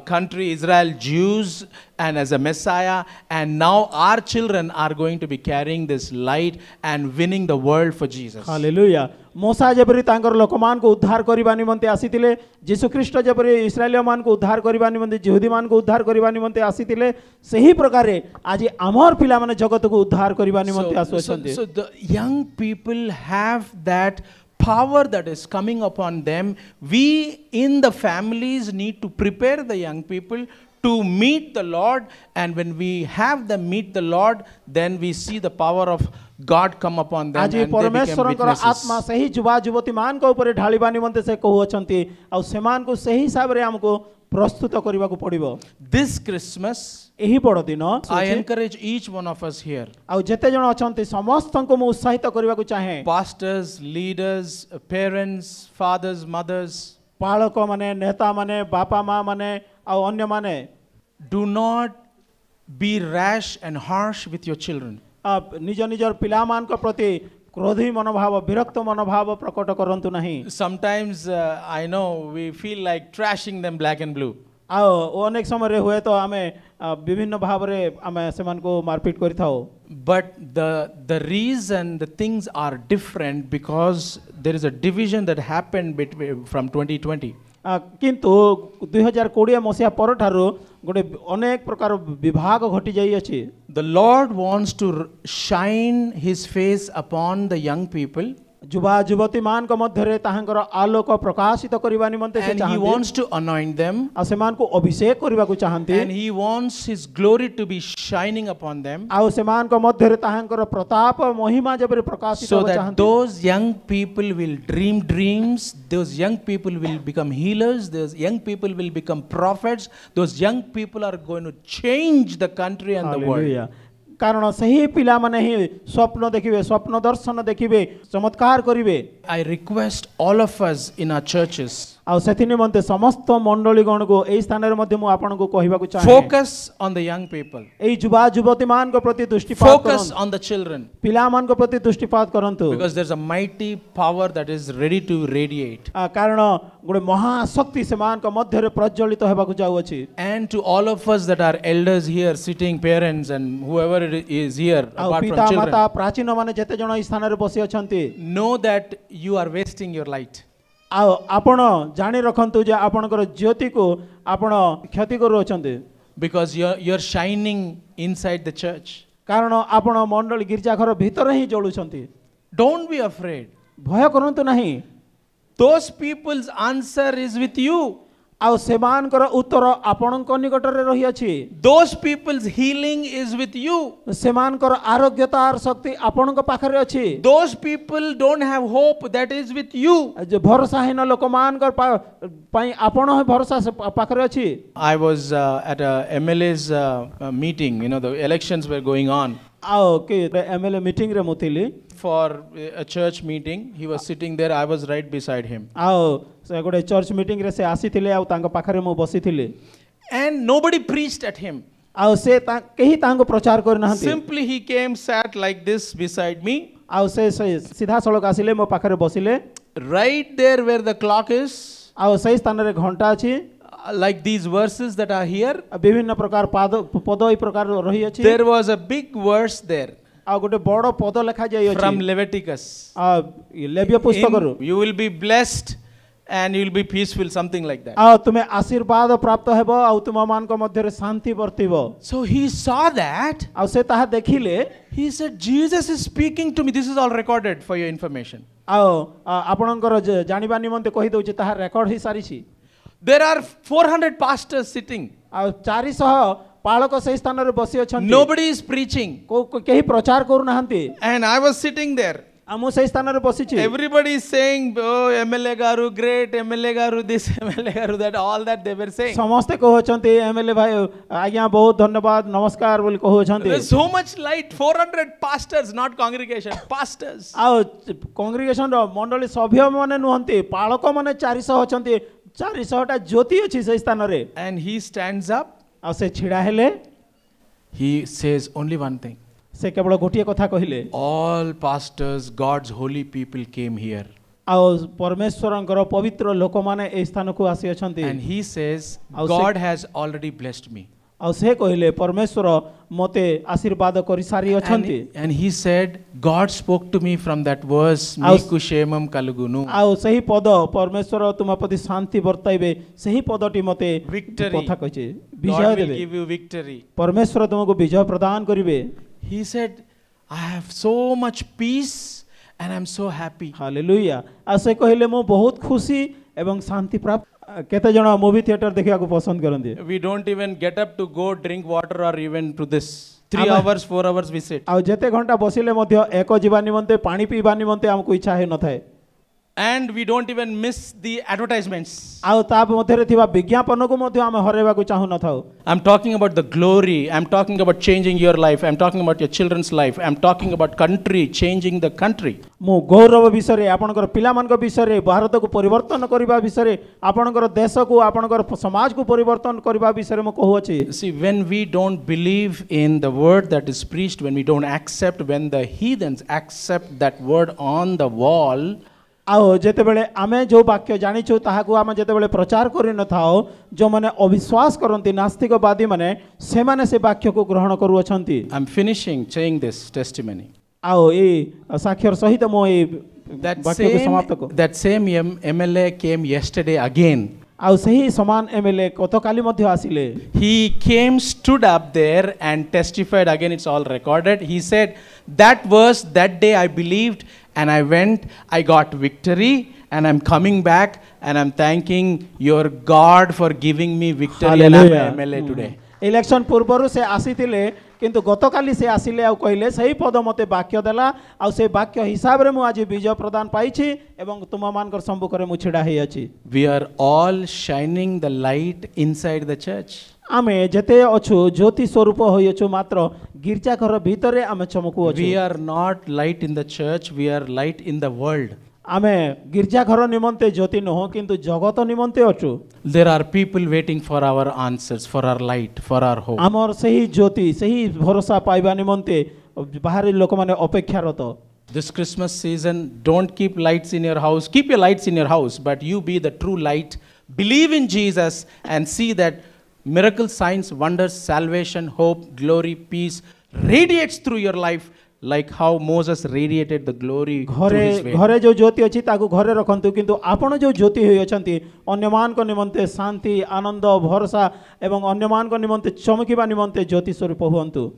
country Israel Jews and as a Messiah, and now our children are going to be carrying this light and winning the world for Jesus. Hallelujah. मूसा जेपरि तांकर लोकमान को उद्धार करिबा निमंते आसीतिले, यीशु ख्रीष्ट जेपरि इस्राएलिया मान को उद्धार करिबा निमंते यहूदी मान को उद्धार करिबा निमंते आसीतिले, सही प्रकारे आज आमर पिला माने जगत को उद्धार करिबा निमंते आसुछन्ते। So the young people have that power that is coming upon them. We in the families need to prepare the young people to meet the Lord, and when we have them meet the Lord, then we see the power of God come upon them आज and they परमेश्वर become को आत्मा witnesses. सही युवा युवती मान को ऊपर ढालिबा निमंते से कहू अछंती आ सेमान को सही हिसाब रे हमको प्रस्तुत करबा को पड़िबो। This Christmas, एही बड़ दिन I encourage each one of us here, आ जेते जण अछंती समस्त को मु उत्साहित करबा को चाहे। pastors, leaders, parents, fathers, mothers, पालक माने, नेता माने, बापा माँ माने आ अन्य माने, do not be rash and harsh with your children. आप निज निजर पिला मान को प्रति क्रोधी मनोभाव, विरक्त मनोभाव प्रकट करंतु नहीं। Sometimes I know we feel like trashing them black and blue. आओ अनेक समय रे हुए तो आमे विभिन्न भाव रे आमे सेमान को मारपीट करिथाओ। But the reason the things are different because there is a division that happened between from 2020. किंतु 2020 मसिया पर ठारो गोटे अनेक प्रकार विभाग घटी जाई अछि। The Lord wants to shine His face upon the young people, युवा युवती मान को मध्य रे ताहांकर आलोक प्रकाशित करबा निमंते से and He चाहंती wants to anoint them, आ सेमान को अभिषेक करबा को चाहंती and He wants His glory to be shining upon them, आ सेमान को मध्य रे ताहांकर प्रताप महिमा जबरे प्रकाशित so हो that चाहंती। those young people will dream dreams, those young people will become healers, those young people will become prophets, those young people are going to change the country and the world. Hallelujah. कारण सही पिला माने ही स्वप्न देखिबे, स्वप्न दर्शन देखिबे, चमत्कार करिवे। I request all of us in our churches, ଆଉ ସେଥି ନିମନ୍ତେ ସମସ୍ତ ମଣ୍ଡଳୀ ଗଣକୁ ଏହି ସ୍ଥାନରେ ମଧ୍ୟ ମୁଁ ଆପଣଙ୍କୁ କହିବାକୁ ଚାହେଁ Focus on the young people. ଏହି ଯୁବା ଯୁବତୀ ମାନଙ୍କ ପ୍ରତି ଦୃଷ୍ଟିପାତ Focus କରନ୍ତୁ on the children. ପିଲାମାନଙ୍କ ପ୍ରତି ଦୃଷ୍ଟିପାତ କରନ୍ତୁ Because there's a mighty power that is ready to radiate. କାରଣ ଗୋଟେ ମହାଶକ୍ତି ସେମାନଙ୍କ ମଧ୍ୟରେ ପ୍ରଜ୍ୱଳିତ ହେବାକୁ ଯାଉଅଛି And to all of us that are elders here, sitting parents and whoever it is here, ଆଉ apart ପିତା from ମାତା children, ପ୍ରାଚୀନ ମାନେ ଯେତେ ଜଣ ଏହି ସ୍ଥାନରେ ବସି ଅଛନ୍ତି know that you are wasting your light. ଆଉ ଆପଣ ଜାଣି ରଖନ୍ତୁ ଯେ ଆପଣଙ୍କର ଜ୍ୟୋତିକୁ ଆପଣ କ୍ଷତି କରୁଅଛନ୍ତି Because you're shining inside the church. କାରଣ ଆପଣ ମଣ୍ଡଳୀ ଗିର୍ଜାଘର ଭିତରେ ହିଁ ଜଳୁଛନ୍ତି Don't be afraid. ଭୟ କରନ୍ତୁ ନାହିଁ Those people's answer is with you. ଆଉ ସେମାନଙ୍କର ଉତ୍ତର ଆପଣଙ୍କ ନିକଟରେ ରହିଅଛି Those people's healing is with you. ସେମାନଙ୍କର ଆରୋଗ୍ୟତାର ଶକ୍ତି ଆପଣଙ୍କ ପାଖରେ ଅଛି Those people don't have hope, that is with you. ଯେ ଭରସାହୀନ ଲୋକମାନଙ୍କର ପାଇଁ ଆପଣ ହିଁ ଭରସା ପାଖରେ ଅଛି I was at a MLA's meeting, the elections were going on. ଆଉ କି ଏମଏଲଏ ମିଟିଂରେ ମୁଁ ଥିଲି For a church meeting, he was sitting there, I was right beside him. ଆଉ ସେ ଗୋଟେ ଚର୍ଚ୍ଚ ମିଟିଂରେ ସେ ଆସିଥିଲେ ଆଉ ତାଙ୍କ ପାଖରେ ମୁଁ ବସିଥିଲି And nobody preached at him. ଆଉ ସେ କେହି ତାଙ୍କୁ ପ୍ରଚାର କରିନାହାନ୍ତି Simply he came, sat like this beside me. ଆଉ ସେ ସିଧାସଳଖ ଆସିଲେ ମୋ ପାଖରେ ବସିଲେ Right there where the clock is, ଆଉ ସେଇ ସ୍ଥାନରେ ଘଣ୍ଟା ଅଛି like these verses that are here, ବିଭିନ୍ନ ପ୍ରକାର ପଦ ଏଇ ପ୍ରକାର ରହିଅଛି there was a big verse there ଆଉ ଗୋଟେ ବଡ଼ ପଦ ଲେଖା ଯାଇଅଛି from Leviticus. ଲେବ୍ୟ ପୁସ୍ତକରୁ You will be blessed and you will be peaceful, something like that. ଆଉ ତୁମେ ଆଶୀର୍ବାଦ ପ୍ରାପ୍ତ ହେବ ଆଉ ତୁମମାନଙ୍କ ମଧ୍ୟରେ ଶାନ୍ତି ବର୍ତ୍ତିବ So he saw that. ଆଉ ସେ ତାହା ଦେଖିଲେ He said, Jesus is speaking to me. This is all recorded for your information. ଆଉ ଆପଣଙ୍କର ଜାଣିବା ନିମନ୍ତେ କହିଦେଉଛି ତାହା ରେକର୍ଡ ହେଇସାରିଛି There are 400 pastors sitting. ଆଉ 400 ପାଳକ ସେହି ସ୍ଥାନରେ ବସି ଅଛନ୍ତି Nobody is preaching. କେହି ପ୍ରଚାର କରୁନାହାନ୍ତି And I was sitting there. ଆଉ ମୁଁ ସେହି ସ୍ଥାନରେ ବସିଛି Everybody is saying, oh, MLA Garu, great, MLA Garu, this, MLA Garu, that, all that they were saying. ସମସ୍ତେ କହୁଛନ୍ତି ଏମଏଲଏ ଭାଇ ଆଜ୍ଞା ବହୁତ ଧନ୍ୟବାଦ ନମସ୍କାର ବୋଲି କହୁଛନ୍ତି There's so much light. 400 pastors, not congregation, pastors. ଆଉ କଂଗ୍ରିଗେସନର ମଣ୍ଡଳୀ ସଭ୍ୟମାନେ ନୁହନ୍ତି ପାଳକମାନେ 400 ଅଛନ୍ତି 400ଟା ଜ୍ୟୋତି ଅଛି ସେହି ସ୍ଥାନରେ And he stands up. ଆଉ ସେ ଛିଡ଼ା ହେଲେ He says only one thing. ସେ କେବଳ ଗୋଟିଏ କଥା କହିଲେ All pastors, God's holy people came here. ଆଉ ପରମେଶ୍ୱରଙ୍କର ପବିତ୍ର ଲୋକମାନେ ଏହି ସ୍ଥାନକୁ ଆସିଅଛନ୍ତି And he says, ଆଉ God has already blessed me. ଆଉ ସେ କହିଲେ ପରମେଶ୍ୱର ମୋତେ ଆଶୀର୍ବାଦ କରିସାରି ଅଛନ୍ତି And he said, God spoke to me from that verse, Miku Shemam Kalugunu. ଆଉ ସେହି ପଦ ପରମେଶ୍ୱର ତୁମ ପ୍ରତି ଶାନ୍ତି ବର୍ତ୍ତାଇବେ ସେହି ପଦଟି ମୋତେ Victory. କଥା କହିଛି ବିଜୟ God will ଦେବେ give you victory. ପରମେଶ୍ୱର ତୁମକୁ ବିଜୟ ପ୍ରଦାନ କରିବେ He said, I have so much peace and I'm so happy. Hallelujah ଆଉ ସେ କହିଲେ ମୁଁ ବହୁତ ଖୁସି ଏବଂ ଶାନ୍ତି ପ୍ରାପ୍ତ କେତେ ଜଣ ମୁଭି थिएटर ଦେଖିବାକୁ ପସନ୍ଦ କରନ୍ତି We don't even get up to go drink water or even to this. 3 hours, 4 hours we sit. ଆଉ ଯେତେ ଘଣ୍ଟା ବସିଲେ ମଧ୍ୟ ଏକ ଯିବା ନିମନ୍ତେ ପାଣି ପିଇବା ନିମନ୍ତେ ଆମକୁ ଇଚ୍ଛା ହେଉନଥାଏ And we don't even miss the advertisements. ଆଉ ତା ମଧ୍ୟରେ ଥିବା ବିଜ୍ଞାପନକୁ ମଧ୍ୟ ଆମେ ହରାଇବାକୁ ଚାହୁଁନଥାଉ I'm talking about the glory. I'm talking about changing your life. I'm talking about your children's life. I'm talking about country, changing the country. ମୁଁ ଗୌରବ ବିଷୟରେ ଆପଣଙ୍କର ପିଲାମାନଙ୍କ ବିଷୟରେ ଭାରତକୁ ପରିବର୍ତ୍ତନ କରିବା ବିଷୟରେ ଆପଣଙ୍କର ଦେଶକୁ ଆପଣଙ୍କର ସମାଜକୁ ପରିବର୍ତ୍ତନ କରିବା ବିଷୟରେ ମୁଁ କହୁଅଛି See, when we don't believe in the word that is preached, when we don't accept, when the heathens accept that word on the wall, ଆଉ ଯେତେବେଳେ ଆମେ ଯେଉଁ ବାକ୍ୟ ଜାଣିଛୁ ତାହାକୁ ଆମେ ଯେତେବେଳେ ପ୍ରଚାର କରିନଥାଉ ଯେଉଁମାନେ ଅବିଶ୍ୱାସ କରନ୍ତି ନାସ୍ତିକବାଦୀମାନେ ସେମାନେ ସେ ବାକ୍ୟକୁ ଗ୍ରହଣ କରୁଅଛନ୍ତି I'm finishing saying this testimony. ଆଉ ଏଇ ସାକ୍ଷର ସହିତ ମୁଁ ଏଇ ବାକ୍ୟକୁ ସମାପ୍ତ କରୁ That same MLA came yesterday again. ଆଉ ସେହି ସମାନ ଏମଏଲଏ ଗତକାଲି ମଧ୍ୟ ଆସିଲେ He came, stood up there and testified. Again, it's all recorded. He said, that verse, that day I believed and I went, I got victory and I'm coming back and I'm thanking your God for giving me victory and I'm an MLA today. Election ପୂର୍ବରୁ ସେ ଆସିଥିଲେ କିନ୍ତୁ ଗତକାଲି ସେ ଆସିଲେ ଆଉ କହିଲେ ସେହି ପଦ ମୋତେ ବାକ୍ୟ ଦେଲା ଆଉ ସେ ବାକ୍ୟ ହିସାବରେ ମୁଁ ଆଜି ବିଜୟ ପ୍ରଦାନ ପାଇଛି ଏବଂ ତୁମମାନଙ୍କର ସମ୍ମୁଖରେ ମୁଁ ଛିଡ଼ା ହେଇଅଛି We are all shining the light inside the church. ଆମେ ଯେତେ ଅଛୁ ଜ୍ୟୋତି ସ୍ୱରୂପ ହୋଇଅଛୁ ମାତ୍ର ଗିର୍ଜାଘର ଭିତରେ ଆମେ ଚମକୁଅଛୁ We are not light in the church, we are light in the world. आमे गिरजा घर निमंते ज्योति नुह किंतु जगत निमंते अछु There are people waiting for our answers, for our light, for our hope. आमर सही ज्योति सही भरोसा पाइबा निमंते बाहरी लोक माने अपेक्षारत This Christmas season, don't keep lights in your house. Keep your lights in your house, but you be the true light. Believe in Jesus and see that miracle signs, wonders, salvation, hope, glory, peace radiates through your life like how Moses radiated the glory through his way. घरे जो ज्योति अछि ताकू घरे रखंतु किंतु आपण जो ज्योति होई अछंती अन्यमान को निमंते शांति आनंद भरोसा एवं अन्यमान को निमंते चमकीबा निमंते ज्योति स्वरूप हुअंतु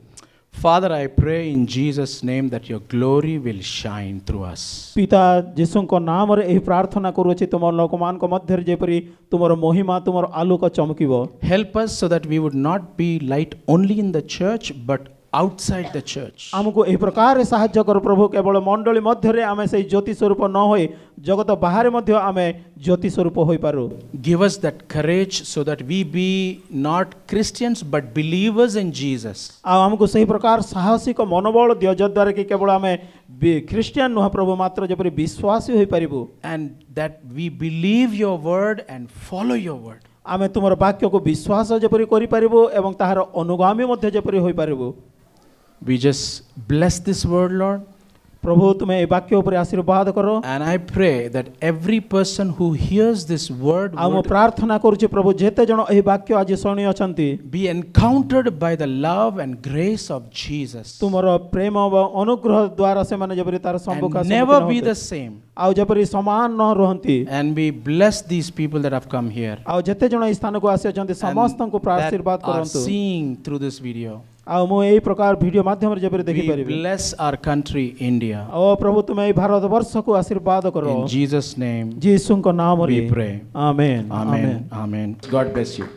Father, I pray in Jesus' name that your glory will shine through us. पिता यीशु को नाम रे एही प्रार्थना करूछि तुम लोकमान को मध्य जेपरि तुमर महिमा तुमर आलोक चमकीबो Help us so that we would not be light only in the church but outside the church. हमको एही प्रकार साहाय्य कर प्रभु केवल मंडली मध्य रे आमे सही ज्योति स्वरूप न होई जगत बाहर मध्य आमे ज्योति स्वरूप होई Paru Give us that courage so that we be not Christians but believers in Jesus. आ हमको सही प्रकार साहसिक मनोबल दियो जद्वारा कि केवल आमे ख्रिस्टियन नुह प्रभु मात्र जेपरि विश्वासी होई परिबु And that we believe your word and follow your word. आमे तुमर वाक्य को विश्वास जेपरि करि परिबु एवं ताहार अनुगामी मध्य जेपरि होई परिबु We just bless this word, Lord. प्रभु तुम्हें ए वाक्य ऊपर आशीर्वाद करो And I pray that every person who hears this word हम would प्रार्थना करूछि प्रभु जेते जण एही वाक्य आज सुनि अछंती be encountered by the love and grace of Jesus. तुमर प्रेम व अनुग्रह द्वारा से माने जेपरि तार सम्मुख And never be the same. आउ जेपरि समान न रहंती And we bless these people that have come here. आउ जेते जण स्थान को आसी अछंती समस्त को that आशीर्वाद are करंतु seeing through this video. आउ मो एही प्रकार वीडियो माध्यम रे जेपरि देखि We परिबे bless our country, India. ओ प्रभु तुम्हें एही भारत वर्ष को आशीर्वाद करो In Jesus' name, यीशु को नाम रे we pray. Amen Amen. Amen. God bless you.